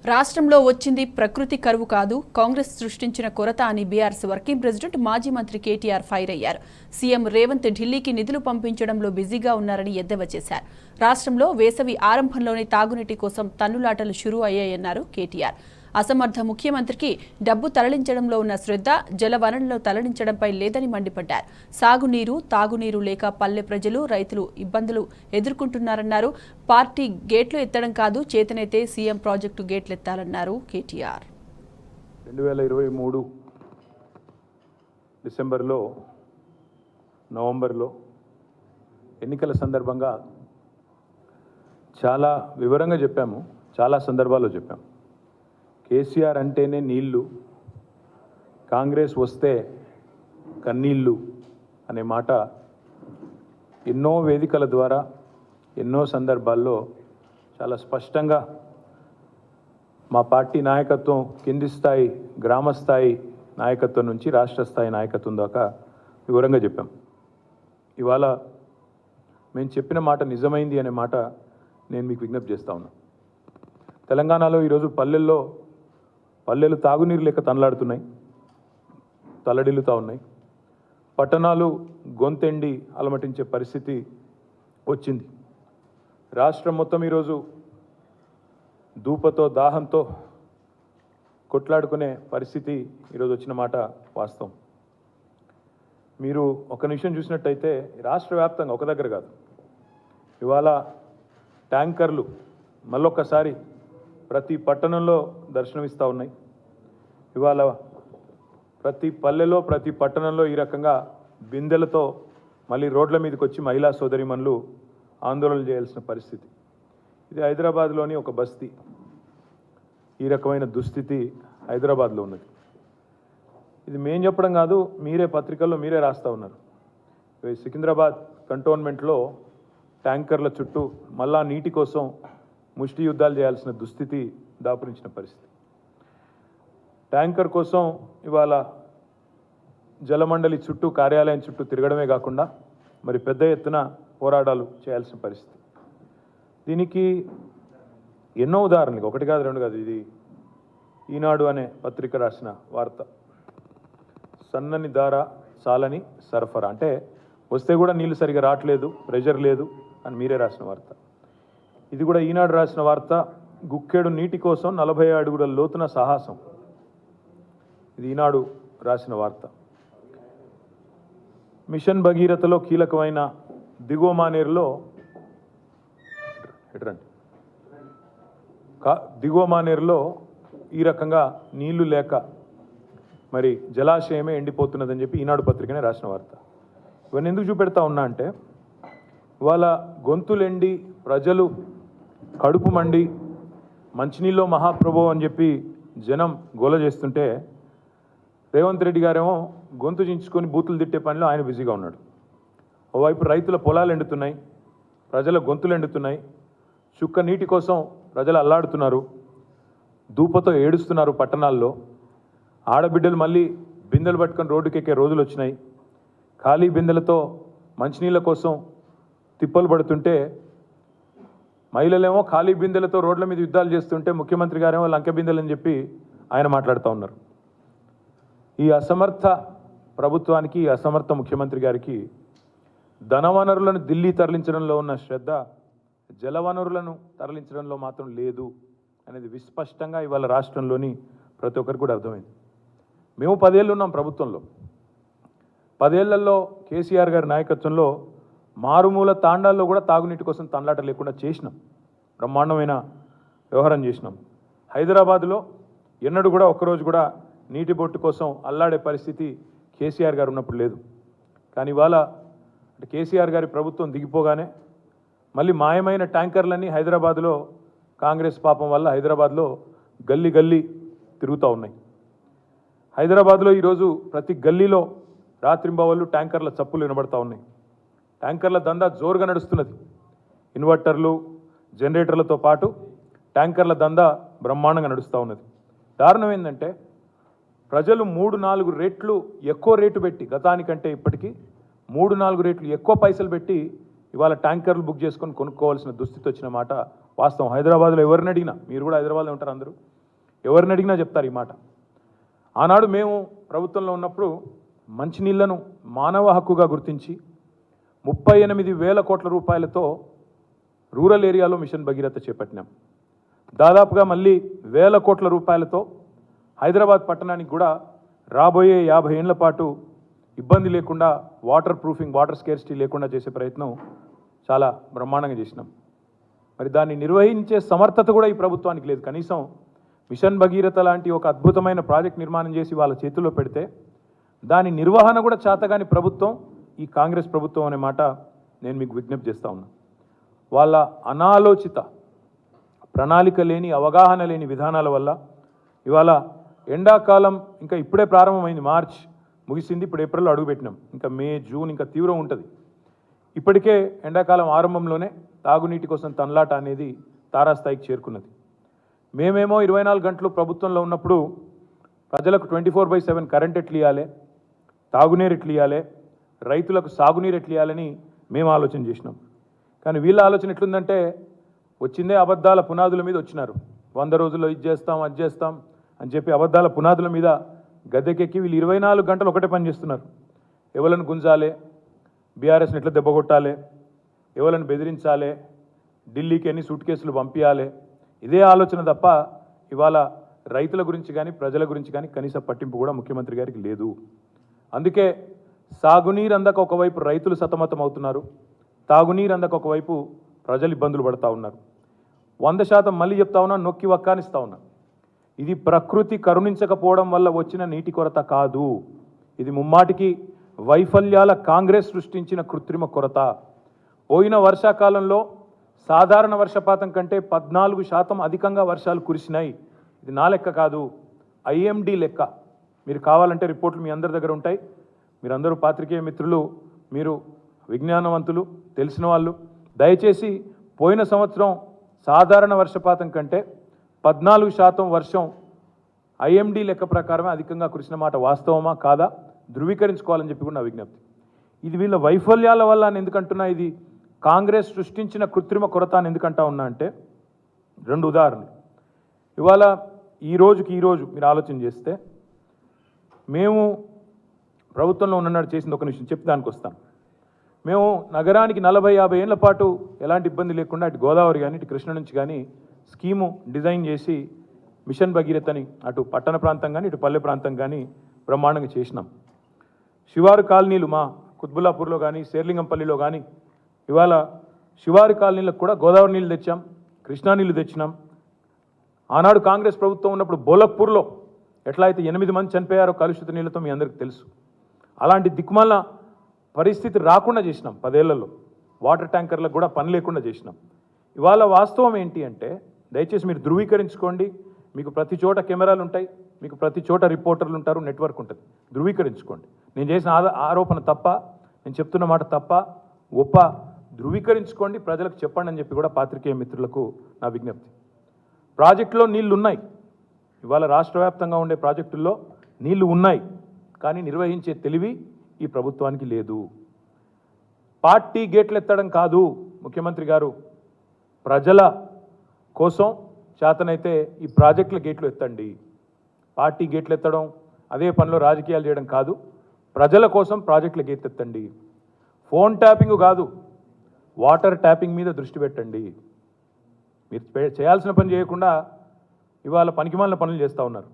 రాష్ట్రంలో వచ్చింది ప్రకృతి కరువు కాదు, కాంగ్రెస్ సృష్టించిన కొరత అని బీఆర్ఎస్ వర్కింగ్ ప్రెసిడెంట్ మాజీ మంత్రి కేటీఆర్ ఫైర్ అయ్యారు. సీఎం రేవంత్ ఢిల్లీకి నిధులు పంపించడంలో బిజీగా ఉన్నారని ఎద్దేవా చేశారు. రాష్ట్రంలో వేసవి ఆరంభంలోనే తాగునీటి కోసం తన్నులాటలు షురూ అయ్యాయన్నారు కేటీఆర్. అసమర్థ ముఖ్యమంత్రికి డబ్బు తరలించడంలో ఉన్న శ్రద్ధ జలవనరులను తరలించడంపై లేదని మండిపడ్డారు. సాగునీరు, తాగునీరు లేక పల్లె ప్రజలు, రైతులు ఇబ్బందులు ఎదుర్కొంటున్నారన్నారు. పార్టీ గేట్లు ఎత్తడం కాదు, చేతనైతే సీఎం ప్రాజెక్టు గేట్లు ఎత్తాలన్నారు కేటీఆర్. 2023 డిసెంబర్లో, నవంబర్లో ఎన్నికల సందర్భంగా చాలా వివరంగా చెప్పాము, చాలా సందర్భాల్లో చెప్పాము. కేసీఆర్ అంటేనే నీళ్లు, కాంగ్రెస్ వస్తే కన్నీళ్ళు అనే మాట ఎన్నో వేదికల ద్వారా ఎన్నో సందర్భాల్లో చాలా స్పష్టంగా మా పార్టీ నాయకత్వం కింది స్థాయి గ్రామ స్థాయి నాయకత్వం నుంచి రాష్ట్ర స్థాయి నాయకత్వం దాకా వివరంగా చెప్పాం. ఇవాళ మేము చెప్పిన మాట నిజమైంది అనే మాట నేను మీకు విజ్ఞప్తి చేస్తా ఉన్నా. తెలంగాణలో ఈరోజు పల్లెలు తాగునీరు లేక తనలాడుతున్నాయి, తల్లడిల్లుతూ ఉన్నాయి. పట్టణాలు గొంతెండి అలమటించే పరిస్థితి వచ్చింది. రాష్ట్రం మొత్తం ఈరోజు ధూపతో దాహంతో కొట్లాడుకునే పరిస్థితి ఈరోజు వచ్చిన మాట వాస్తవం. మీరు ఒక నిమిషం చూసినట్టయితే రాష్ట్ర వ్యాప్తంగా ఒక దగ్గర కాదు, ఇవాళ ట్యాంకర్లు మళ్ళొక్కసారి ప్రతి పట్టణంలో దర్శనమిస్తూ ఉన్నాయి. ఇవాళ ప్రతి పల్లెలో ప్రతి పట్టణంలో ఈ రకంగా బిందెలతో మళ్ళీ రోడ్ల మీదకి వచ్చి మహిళా సోదరిమణులు ఆందోళన చేయాల్సిన పరిస్థితి. ఇది హైదరాబాద్లోని ఒక బస్తీ. ఈ రకమైన దుస్థితి హైదరాబాద్లో ఉన్నది. ఇది మేం చెప్పడం కాదు, మీరే పత్రికల్లో మీరే రాస్తూ ఉన్నారు. సికింద్రాబాద్ కంటోన్మెంట్లో ట్యాంకర్ల చుట్టూ మళ్ళా నీటి కోసం ముష్టి యుద్ధాలు చేయాల్సిన దుస్థితి దాపురించిన పరిస్థితి. ట్యాంకర్ కోసం ఇవాళ జలమండలి చుట్టూ, కార్యాలయం చుట్టూ తిరగడమే కాకుండా మరి పెద్ద ఎత్తున పోరాటాలు చేయాల్సిన పరిస్థితి. దీనికి ఎన్నో ఉదాహరణలు, ఒకటి కాదు రెండు కాదు. ఇది ఈనాడు అనే పత్రిక రాసిన వార్త. సన్నని దార సాలని సరఫరా, అంటే వస్తే కూడా నీళ్లు సరిగా రావట్లేదు, ప్రెషర్ లేదు అని మీరే రాసిన వార్త. ఇది కూడా ఈనాడు రాసిన వార్త. గుక్కేడు నీటి కోసం 40 అడుగుల లోతున సాహసం. ఇది ఈనాడు రాసిన వార్త. మిషన్ భగీరథలో కీలకమైన దిగువ మానేరులో ఈ రకంగా నీళ్లు లేక మరి జలాశయమే ఎండిపోతున్నదని చెప్పి ఈనాడు పత్రికనే రాసిన వార్త. ఇవన్నీ ఎందుకు చూపెడతా ఉన్నా అంటే, ఇవాళ గొంతులెండి ప్రజలు కడుపు మండి మంచినీళ్ళలో మహాప్రభు అని చెప్పి జనం గోల చేస్తుంటే రేవంత్ రెడ్డి గారేమో గొంతు చించుకొని బూతులు తిట్టే పనిలో ఆయన బిజీగా ఉన్నాడు. ఓవైపు రైతుల పొలాలు ఎండుతున్నాయి, ప్రజల గొంతులు ఎండుతున్నాయి, చుక్క నీటి కోసం ప్రజలు అల్లాడుతున్నారు, ధూపతో ఏడుస్తున్నారు పట్టణాల్లో. ఆడబిడ్డలు మళ్ళీ బిందెలు పట్టుకొని రోడ్డుకెక్కే రోజులు వచ్చినాయి. ఖాళీ బిందెలతో మంచినీళ్ళ కోసం తిప్పలు పడుతుంటే, మహిళలేమో ఖాళీ బిందెలతో రోడ్ల మీద యుద్ధాలు చేస్తుంటే ముఖ్యమంత్రి గారేమో లంకె బిందెలని చెప్పి ఆయన మాట్లాడుతూ ఉన్నారు. ఈ అసమర్థ ప్రభుత్వానికి, ఈ అసమర్థ ముఖ్యమంత్రి గారికి ధనవనరులను ఢిల్లీ తరలించడంలో ఉన్న శ్రద్ధ జలవనరులను తరలించడంలో మాత్రం లేదు అనేది విస్పష్టంగా ఇవాళ రాష్ట్రంలోని ప్రతి ఒక్కరికి కూడా అర్థమైంది. మేము 10 ఏళ్ళు ఉన్నాం ప్రభుత్వంలో. 10 ఏళ్లలో కేసీఆర్ గారి నాయకత్వంలో మారుమూల తాండాల్లో కూడా తాగునీటి కోసం తనలాట లేకుండా చేసినాం, బ్రహ్మాండమైన వ్యవహారం చేసినాం. హైదరాబాద్లో ఎన్నడూ కూడా ఒక్కరోజు కూడా నీటి బొట్టు కోసం అల్లాడే పరిస్థితి కేసీఆర్ గారు ఉన్నప్పుడు లేదు. కానీ ఇవాళ కేసీఆర్ గారి ప్రభుత్వం దిగిపోగానే మళ్ళీ మాయమైన ట్యాంకర్లన్నీ హైదరాబాద్లో కాంగ్రెస్ పాపం వల్ల హైదరాబాద్లో గల్లీ గల్లీ తిరుగుతూ ఉన్నాయి. హైదరాబాద్లో ఈరోజు ప్రతి గల్లీలో రాత్రింబవళ్ళు ట్యాంకర్ల చప్పులు వినబడతా ఉన్నాయి. ట్యాంకర్ల దందా జోరుగా నడుస్తున్నది. ఇన్వర్టర్లు, జనరేటర్లతో పాటు ట్యాంకర్ల దందా బ్రహ్మాండంగా నడుస్తూ ఉన్నది. దారుణం ఏంటంటే, ప్రజలు 3-4 రెట్లు ఎక్కువ రేటు పెట్టి, గతానికంటే ఇప్పటికీ 3-4 రెట్లు ఎక్కువ పైసలు పెట్టి ఇవాళ ట్యాంకర్లు బుక్ చేసుకొని కొనుక్కోవాల్సిన దుస్థితి వచ్చిన మాట వాస్తవం. హైదరాబాద్లో ఎవరిని అడిగినా, మీరు కూడా హైదరాబాద్లో ఉంటారు అందరూ, ఎవరిని అడిగినా చెప్తారు ఈ మాట. ఆనాడు మేము ప్రభుత్వంలో ఉన్నప్పుడు మంచినీళ్లను మానవ హక్కుగా గుర్తించి 38,000 కోట్ల రూపాయలతో రూరల్ ఏరియాలో మిషన్ భగీరథ చేపట్టినాం. దాదాపుగా మళ్ళీ 1,000 కోట్ల రూపాయలతో హైదరాబాద్ పట్టణానికి కూడా రాబోయే 50 ఏళ్ల పాటు ఇబ్బంది లేకుండా వాటర్ ప్రూఫింగ్, వాటర్ స్కేర్సిటీ లేకుండా చేసే ప్రయత్నం చాలా బ్రహ్మాండంగా చేసినాం. మరి దాన్ని నిర్వహించే సమర్థత కూడా ఈ ప్రభుత్వానికి లేదు. కనీసం మిషన్ భగీరథ లాంటి ఒక అద్భుతమైన ప్రాజెక్ట్ నిర్మాణం చేసి వాళ్ళ చేతుల్లో పెడితే దాని నిర్వహణ కూడా చేతగాని ప్రభుత్వం ఈ కాంగ్రెస్ ప్రభుత్వం అనే మాట నేను మీకు విజ్ఞప్తి చేస్తూ ఉన్నా. వాళ్ళ అనాలోచిత, ప్రణాళిక లేని, అవగాహన లేని విధానాల వల్ల ఇవాళ ఎండాకాలం ఇంకా ఇప్పుడే ప్రారంభమైంది. మార్చ్ ముగిసింది, ఇప్పుడు ఏప్రిల్లో అడుగుపెట్టినాం. ఇంకా మే, జూన్ ఇంకా తీవ్రం ఉంటుంది. ఇప్పటికే ఎండాకాలం ఆరంభంలోనే తాగునీటి కోసం తన్లాట అనేది తారాస్థాయికి చేరుకున్నది. మేమేమో 24 గంటలు ప్రభుత్వంలో ఉన్నప్పుడు ప్రజలకు 24/7 కరెంట్ ఎట్లు ఇవ్వాలి, తాగునీరు ఎట్లు ఇవ్వాలి, రైతులకు సాగునీరు ఎట్లు ఇవ్వాలని మేము ఆలోచన చేసినాం. కానీ వీళ్ళ ఆలోచన ఎట్లుందంటే వచ్చిందే అబద్ధాల పునాదుల మీద వచ్చినారు. 100 రోజుల్లో ఇది చేస్తాం, అది చేస్తాం అని చెప్పి అబద్ధాల పునాదుల మీద గద్దెకెక్కి వీళ్ళు 24 గంటలు ఒకటే పని చేస్తున్నారు. ఎవరిని గుంజాలి, బీఆర్ఎస్ని ఎట్లా దెబ్బకొట్టాలి, ఎవరిని బెదిరించాలి, ఢిల్లీకి ఎన్ని సూట్ కేసులు పంపించాలి, ఇదే ఆలోచన తప్ప ఇవాళ రైతుల గురించి కానీ ప్రజల గురించి కానీ కనీస పట్టింపు కూడా ముఖ్యమంత్రి గారికి లేదు. అందుకే సాగునీరు అందక ఒకవైపు రైతులు సతమతం అవుతున్నారు, తాగునీరు అందక ఒకవైపు ప్రజలు ఇబ్బందులు పడుతూ ఉన్నారు. 100% మళ్ళీ చెప్తా ఉన్నా, నొక్కి వక్కానిస్తూ ఉన్నా, ఇది ప్రకృతి కరుణించకపోవడం వల్ల వచ్చిన నీటి కొరత కాదు. ఇది ముమ్మాటికి వైఫల్యాల కాంగ్రెస్ సృష్టించిన కృత్రిమ కొరత. పోయిన వర్షాకాలంలో సాధారణ వర్షపాతం కంటే 14% అధికంగా వర్షాలు కురిసినాయి. ఇది నా లెక్క కాదు, IMD లెక్క. మీరు కావాలంటే రిపోర్ట్లు మీ అందరి దగ్గర ఉంటాయి. మీరందరూ పాత్రికేయ మిత్రులు, మీరు విజ్ఞానవంతులు, తెలిసిన వాళ్ళు, దయచేసి పోయిన సంవత్సరం సాధారణ వర్షపాతం కంటే 14% వర్షం IMD లెక్క ప్రకారమే అధికంగా కురిసిన మాట వాస్తవమా కాదా ధృవీకరించుకోవాలని చెప్పి కూడా నా విజ్ఞప్తి. ఇది వీళ్ళ వైఫల్యాల వల్ల అని ఎందుకంటున్నా, ఇది కాంగ్రెస్ సృష్టించిన కృత్రిమ కొరత అని ఎందుకంటా ఉన్నా అంటే 2 ఉదాహరణలు. ఇవాళ ఈ రోజు మీరు ఆలోచన చేస్తే, మేము ప్రభుత్వంలో ఉన్ననాడు చేసింది ఒక నిమిషం చెప్పి దానికి వస్తాను. మేము నగరానికి 40-50 ఏళ్ల పాటు ఎలాంటి ఇబ్బంది లేకుండా అటు గోదావరి కానీ ఇటు కృష్ణ నుంచి కానీ స్కీము డిజైన్ చేసి మిషన్ భగీరథని అటు పట్టణ ప్రాంతం కానీ ఇటు పల్లె ప్రాంతం కానీ బ్రహ్మాండంగా చేసినాం. శివారు కాలనీలు మా కుత్బుల్లాపూర్లో కానీ శేర్లింగంపల్లిలో కానీ ఇవాళ శివారు కాలనీలకు కూడా గోదావరి నీళ్ళు తెచ్చాం, కృష్ణా నీళ్ళు తెచ్చినాం. ఆనాడు కాంగ్రెస్ ప్రభుత్వం ఉన్నప్పుడు బోలక్పూర్లో ఎట్లా అయితే 8 మంది చనిపోయారో కలుషిత నీళ్ళతో మీ అందరికీ తెలుసు. అలాంటి దిక్కుమాల పరిస్థితి రాకుండా చేసినాం. 10 ఏళ్లలో వాటర్ ట్యాంకర్లకు కూడా పని లేకుండా చేసినాం. ఇవాళ వాస్తవం ఏంటి అంటే, దయచేసి మీరు ధృవీకరించుకోండి. మీకు ప్రతి చోట కెమెరాలు ఉంటాయి, మీకు ప్రతి చోట రిపోర్టర్లు ఉంటారు, నెట్వర్క్ ఉంటుంది. ధృవీకరించుకోండి. నేను చేసిన ఆరోపణ తప్ప, నేను చెప్తున్న మాట తప్ప ఒప్ప ధృవీకరించుకోండి, ప్రజలకు చెప్పండి అని చెప్పి కూడా పాత్రికేయ మిత్రులకు నా విజ్ఞప్తి. ప్రాజెక్టులో నీళ్లు ఉన్నాయి. ఇవాళ రాష్ట్ర వ్యాప్తంగా ఉండే ప్రాజెక్టుల్లో నీళ్లు ఉన్నాయి, కానీ నిర్వహించే తెలివి ఈ ప్రభుత్వానికి లేదు. పార్టీ గేట్లు ఎత్తడం కాదు ముఖ్యమంత్రి గారు, ప్రజల కోసం చేతనైతే ఈ ప్రాజెక్టుల గేట్లు ఎత్తండి. పార్టీ గేట్లు ఎత్తడం, అదే పనిలో రాజకీయాలు చేయడం కాదు. ప్రజల కోసం ప్రాజెక్టుల గేట్లు ఎత్తండి. ఫోన్ ట్యాపింగ్ కాదు, వాటర్ ట్యాపింగ్ మీద దృష్టి పెట్టండి. మీరు చేయాల్సిన పని చేయకుండా ఇవాళ పనికిమాలిన పనులు చేస్తూ ఉన్నారు.